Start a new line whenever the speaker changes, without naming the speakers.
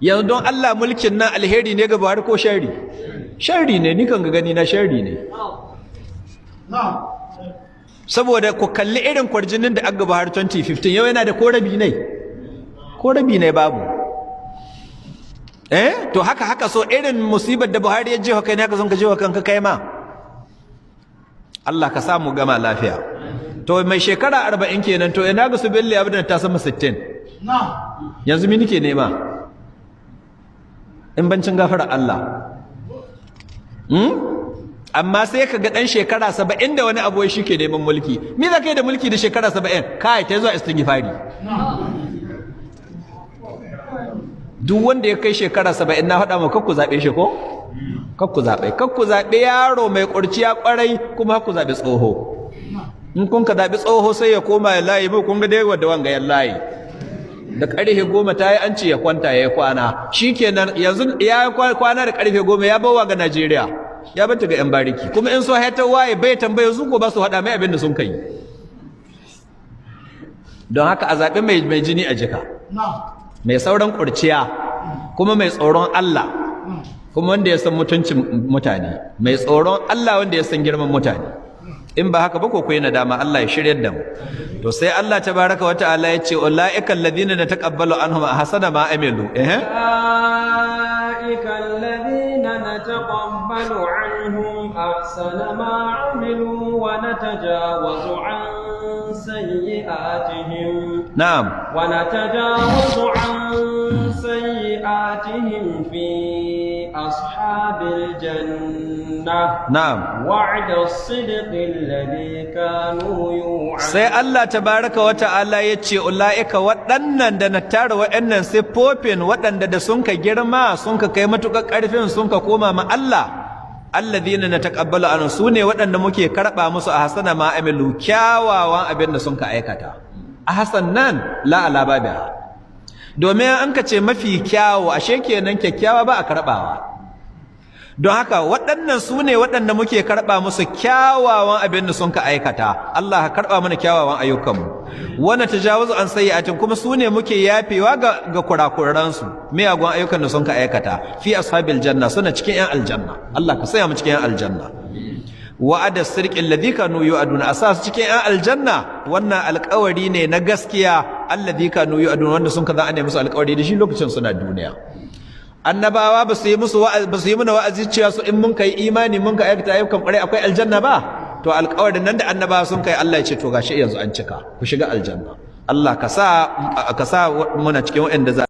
yanzu don Allah mulkin nan alheri ne ga Buhari ko sharri? Sharri ne, ni kan ga gani na sharri ne. Saboda ku kalli irin kwarjinin da aka Buhari 2015 yau yana da korabi ne? Korabi ne babu. To haka so irin musibar da Buhari ya jefa kai ne haka son ka jefa kanka kai ma. Allah ka samu gama lafiya. To mai shekara 40 kenan to ina ga su Bello abin ta sama 60. Yanzu mi nake nema? In bancin gafara Allah. Amma sai ka ga dan shekara 70 da wani abu shi ke neman mulki. Me za ka yi da mulki da shekara 70? Kai ta zuwa istighfari. Duk wanda ya kai shekara 70 na faɗa mu kakku zabe shi ko? Kakku zabe yaro mai kurciya kwarai kuma kakku zabe tsoho. In kun ka zabi tsoho sai ya koma ya layi mu kun ga dai wanda wanga ya layi. Da karfe 10 ta yi an ce ya kwanta ya kwana. Shikenan yanzu ya kwana da karfe 10 ya bawa ga Najeriya. Ya bata ga yan bariki kuma in so hata waye bai tambaye su ko ba su hada mai abin da sun kai. Don haka a zabi mai jini a jika. Mai sauran kurciya kuma mai tsoron Allah kuma wanda ya san mutuncin mutane mai tsoron Allah wanda ya san girman mutane in ba haka ba ko kuyi nadama Allah ya shiryar da mu to sai Allah tabaraka wa ta'ala ya ce ulaika alladhina nataqabbalu anhum ahsana ma amilu
ulaika alladhina nataqabbalu anhum ahsana ma amilu wa natajawazu an sayyi'atihim
na'am
wa natajawazu an sayyi'atihim fi ashabil jannah
na'am
wa'da as-sidqi alladhi kanu yu'adun
sai Allah tabaraka wa ta'ala yace ulaika waɗannan da na tara waɗannan siffofin waɗanda da sun ka girma sun ka kai matukar ƙarfin sun ka koma ma Allah alladhina nataqabbalu an sune waɗanda muke karɓa musu a hasana ma amilu kyawawan abin da sun ka aikata a hasan nan la ala babiha domin an ka ce mafi kyawu ashe kenan kyakkyawa ba a karɓawa don haka waɗannan su ne waɗanda muke karɓa musu kyawawan abin da sun ka aikata Allah ka karɓa mana kyawawan ayyukanmu wanda tajawazu an sayyi'atin kuma su ne muke yafewa ga kurakuransu miyagun ayyukan da sun ka aikata fi ashabil janna suna cikin yan aljanna Allah ka saya mu cikin yan aljanna wa'ada sirqi alladhi kanu yu'aduna asas cikin yan aljanna wannan alƙawari ne na gaskiya alladhi kanu yu'aduna wanda sun ka za a ne musu alƙawari da shi lokacin suna duniya annabawa ba su yi mana wa'azi cewa su in mun kai imani mun ka aikata ayyukan ƙwarai akwai aljanna ba to alƙawarin nan da annabawa sun kai Allah ya ce to gashi yanzu an cika ku shiga aljanna Allah ka sa muna cikin waɗanda za